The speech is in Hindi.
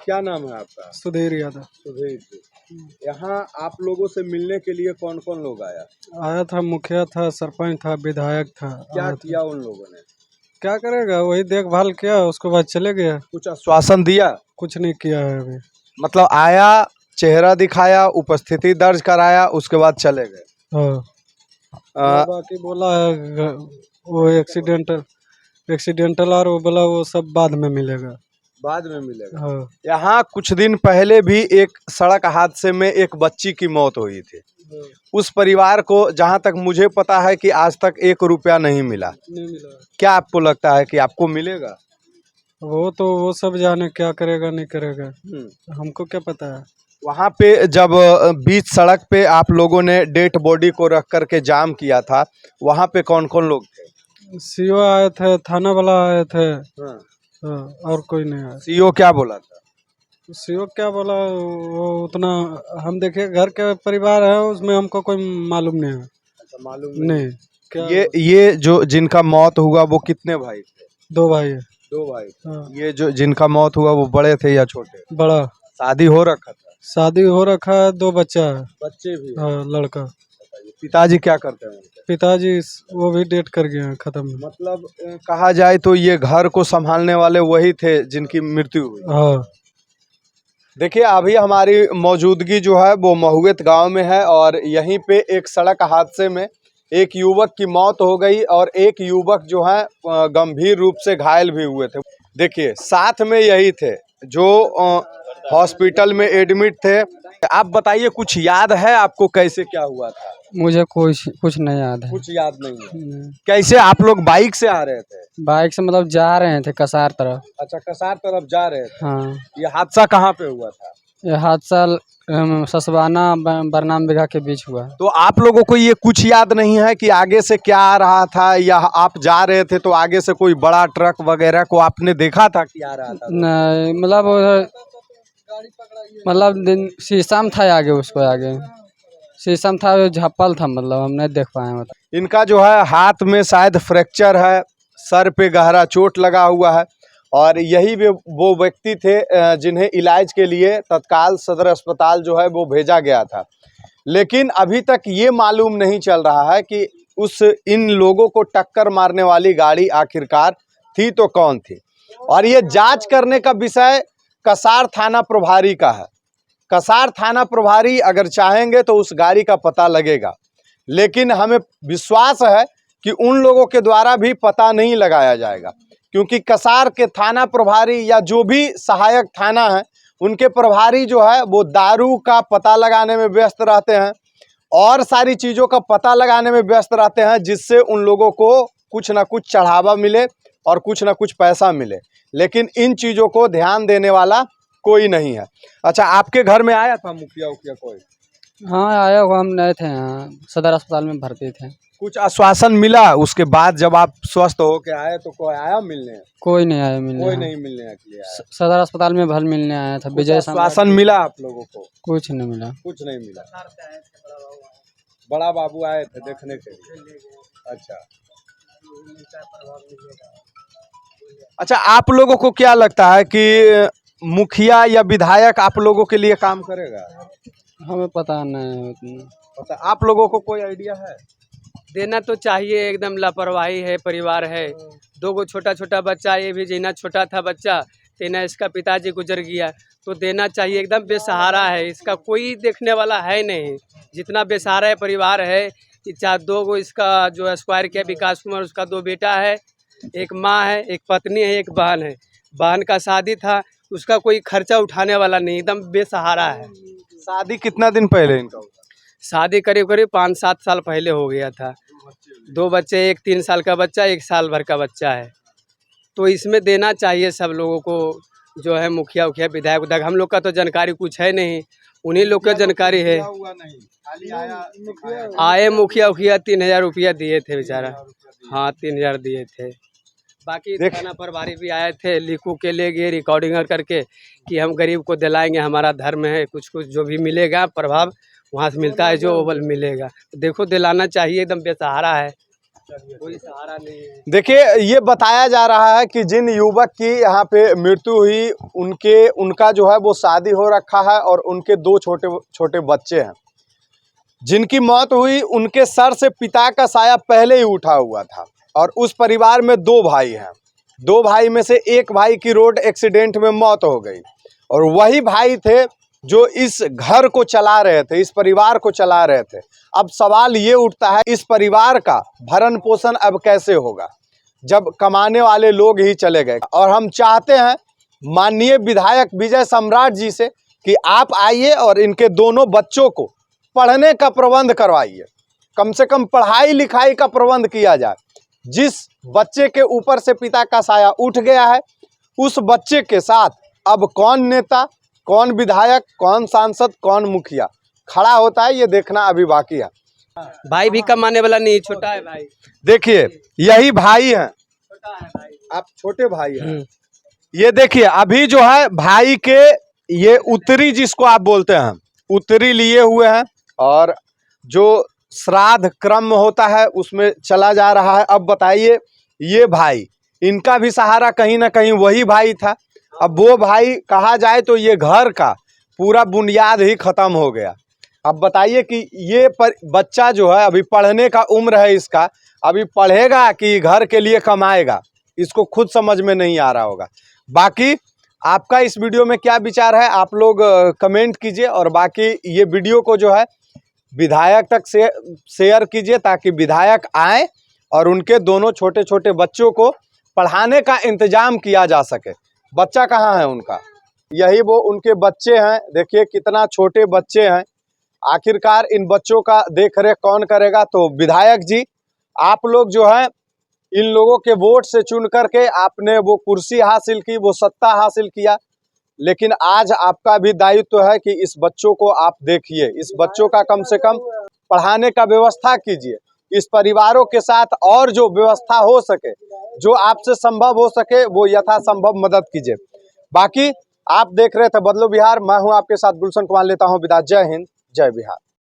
क्या नाम है आपका? सुधीर यादव। सुधीर जी, यहाँ आप लोगों से मिलने के लिए कौन कौन लोग आया? आया था, मुखिया था, सरपंच था, विधायक था। क्या किया उन लोगों ने? क्या करेगा, वही देखभाल किया, उसके बाद चले गया। कुछ आश्वासन दिया? कुछ नहीं किया है अभी। मतलब आया, चेहरा दिखाया, उपस्थिति दर्ज कराया, उसके बाद चले गए। हाँ, बाकी बोला है वो एक्सीडेंटल और वो बोला वो सब बाद में मिलेगा। बाद में मिलेगा। हाँ। यहाँ कुछ दिन पहले भी एक सड़क हादसे में एक बच्ची की मौत हुई थी। उस परिवार को जहाँ तक मुझे पता है कि आज तक 1 रुपया नहीं मिला। क्या आपको लगता है कि आपको मिलेगा? वो सब जाने क्या करेगा नहीं करेगा, हमको क्या पता है। वहाँ पे जब बीच सड़क पे आप लोगों ने डेड बॉडी को रख करके जाम किया था, वहाँ पे कौन कौन लोग थे? सीओ आए थे, थाना वाला आए थे। हाँ, और कोई नहीं आया। सीओ क्या बोला था? सीओ क्या बोला, वो उतना हम देखे, घर के परिवार है उसमें, हमको कोई मालूम नहीं है। अच्छा, मालूम नहीं। क्या ये जो जिनका मौत हुआ वो कितने भाई थे? 2 भाई है। 2 भाई। हाँ। ये जो जिनका मौत हुआ वो बड़े थे या छोटे? बड़ा। शादी हो रखा था? शादी हो रखा है, 2 बच्चा है। बच्चे भी? हाँ, लड़का। पिताजी क्या करते हैं उनके? पिताजी वो भी डेट कर गए हैं, खत्म। मतलब कहा जाए तो ये घर को संभालने वाले वही थे जिनकी मृत्यु हुई। हाँ। देखिए, अभी हमारी मौजूदगी जो है वो महुएत गांव में है और यहीं पे एक सड़क हादसे में एक युवक की मौत हो गई और एक युवक जो है गंभीर रूप से घायल भी हुए थे। देखिए, साथ में यही थे जो हॉस्पिटल में एडमिट थे। आप बताइए, कुछ याद है आपको कैसे क्या हुआ था? मुझे कुछ नहीं याद है। कुछ याद नहीं है। कैसे आप लोग बाइक से आ रहे थे? बाइक से मतलब जा रहे थे कसार तरफ। अच्छा, कसार तरफ जा रहे थे। हाँ। ये हादसा कहाँ पे हुआ था? ये हादसा ससवाना बरनाम बिघा के बीच हुआ। तो आप लोगों को ये कुछ याद नहीं है कि आगे से क्या आ रहा था, या आप जा रहे थे तो आगे से कोई बड़ा ट्रक वगैरह को आपने देखा था कि आ रहा था? नहीं, मतलब शीशम था आगे, उसको आगे शीशम था, झप्पल था, मतलब हम नहीं देख पाए। मतलब इनका जो है हाथ में शायद फ्रैक्चर है, सर पे गहरा चोट लगा हुआ है और यही वो व्यक्ति थे जिन्हें इलाज के लिए तत्काल सदर अस्पताल जो है वो भेजा गया था। लेकिन अभी तक ये मालूम नहीं चल रहा है कि इन लोगों को टक्कर मारने वाली गाड़ी आखिरकार थी तो कौन थी, और ये जांच करने का विषय कसार थाना प्रभारी का है। कसार थाना प्रभारी अगर चाहेंगे तो उस गाड़ी का पता लगेगा, लेकिन हमें विश्वास है कि उन लोगों के द्वारा भी पता नहीं लगाया जाएगा, क्योंकि कसार के थाना प्रभारी या जो भी सहायक थाना है उनके प्रभारी जो है वो दारू का पता लगाने में व्यस्त रहते हैं और सारी चीज़ों का पता लगाने में व्यस्त रहते हैं, जिससे उन लोगों को कुछ ना कुछ चढ़ावा मिले और कुछ ना कुछ पैसा मिले, लेकिन इन चीज़ों को ध्यान देने वाला कोई नहीं है। अच्छा, आपके घर में आया था मुखिया उखिया कोई? हाँ, आया हुआ, हम नए थे यहाँ, सदर अस्पताल में भर्ती थे। कुछ आश्वासन मिला उसके बाद जब आप स्वस्थ होके आए तो कोई आया मिलने? कोई नहीं आया मिलने। कोई नहीं मिलने के लिए आया। सदर अस्पताल में भल मिलने आया था। विजय आश्वासन मिला आप लोगों को? कुछ नहीं मिला। कुछ नहीं मिला। बड़ा बाबू आए थे देखने के लिए। अच्छा, आप लोगों को क्या लगता है कि मुखिया या विधायक आप लोगों के लिए काम करेगा? हमें पता नहीं पता आप लोगों को कोई आइडिया है? देना तो चाहिए, एकदम लापरवाही है, परिवार है, 2 छोटा छोटा बच्चा, ये भी जीना छोटा था बच्चा, तेना इसका पिताजी गुजर गया, तो देना चाहिए। एकदम बेसहारा है, इसका कोई देखने वाला है नहीं। जितना बेसहारा है परिवार है, कि 2 इसका जो स्क्वायर किया विकास कुमार, उसका 2 बेटा है, एक माँ है, एक पत्नी है, एक बहन है। बहन का शादी था, उसका कोई खर्चा उठाने वाला नहीं, एकदम बेसहारा है। शादी कितना दिन पहले इनका हुआ? शादी करीब 5-7 साल पहले हो गया था। 2 बच्चे, एक 3 साल का बच्चा, 1 साल भर का बच्चा है। तो इसमें देना चाहिए सब लोगों को, जो है मुखिया उखिया विधायक उधायक। हम लोग का तो जानकारी कुछ है नहीं, उन्हीं लोग का जानकारी है। आए मुखिया उखिया 3000 रुपया दिए थे बेचारा। हाँ, 3000 दिए थे। बाकी थाना प्रभारी भी आए थे, लिखू के ले गए रिकॉर्डिंग करके कि हम गरीब को दिलाएंगे, हमारा धर्म है, कुछ कुछ जो भी मिलेगा प्रभाव वहाँ से मिलता है, जो बल मिलेगा। देखो, दिलाना चाहिए, एकदम बेसहारा है। कोई सहारा नहीं है। देखिए, ये बताया जा रहा है कि जिन युवक की यहाँ पे मृत्यु हुई उनका जो है वो शादी हो रखा है और उनके 2 छोटे छोटे बच्चे हैं। जिनकी मौत हुई उनके सर से पिता का साया पहले ही उठा हुआ था और उस परिवार में 2 भाई हैं। 2 भाई में से एक भाई की रोड एक्सीडेंट में मौत हो गई और वही भाई थे जो इस घर को चला रहे थे, इस परिवार को चला रहे थे। अब सवाल ये उठता है, इस परिवार का भरण पोषण अब कैसे होगा जब कमाने वाले लोग ही चले गए। और हम चाहते हैं माननीय विधायक विजय सम्राट जी से कि आप आइए और इनके दोनों बच्चों को पढ़ने का प्रबंध करवाइए, कम से कम पढ़ाई लिखाई का प्रबंध किया जाए। जिस बच्चे के ऊपर से पिता का साया उठ गया है, उस बच्चे के साथ अब कौन नेता, कौन विधायक, कौन सांसद, कौन मुखिया खड़ा होता है, ये देखना अभी बाकी है। भाई भी कमाने वाला नहीं, छोटा है भाई। देखिए, यही भाई हैं, छोटा है भाई। आप छोटे भाई हैं। ये देखिए, अभी जो है भाई के ये उत्तरी जिसको आप बोलते हैं, उत्तरी लिए हुए हैं और जो श्राद्ध क्रम होता है उसमें चला जा रहा है। अब बताइए, ये भाई, इनका भी सहारा कहीं ना कहीं वही भाई था। अब वो भाई कहा जाए तो ये घर का पूरा बुनियाद ही खत्म हो गया। अब बताइए कि ये बच्चा जो है अभी पढ़ने का उम्र है इसका, अभी पढ़ेगा कि घर के लिए कमाएगा, इसको खुद समझ में नहीं आ रहा होगा। बाकी आपका इस वीडियो में क्या विचार है, आप लोग कमेंट कीजिए और बाकी ये वीडियो को जो है विधायक तक शेयर कीजिए ताकि विधायक आए और उनके दोनों छोटे छोटे बच्चों को पढ़ाने का इंतजाम किया जा सके। बच्चा कहाँ है उनका, यही वो उनके बच्चे हैं। देखिए कितना छोटे बच्चे हैं। आखिरकार इन बच्चों का देख रेख कौन करेगा? तो विधायक जी, आप लोग जो है इन लोगों के वोट से चुन करके आपने वो कुर्सी हासिल की, वो सत्ता हासिल किया, लेकिन आज आपका भी दायित्व है कि इस बच्चों को आप देखिए, इस बच्चों का कम से कम पढ़ाने का व्यवस्था कीजिए। इस परिवारों के साथ और जो व्यवस्था हो सके, जो आपसे संभव हो सके, वो यथासंभव मदद कीजिए। बाकी आप देख रहे थे बदलो बिहार, मैं हूं आपके साथ गुलशन कुमार, लेता हूं विदा। जय हिंद, जय बिहार।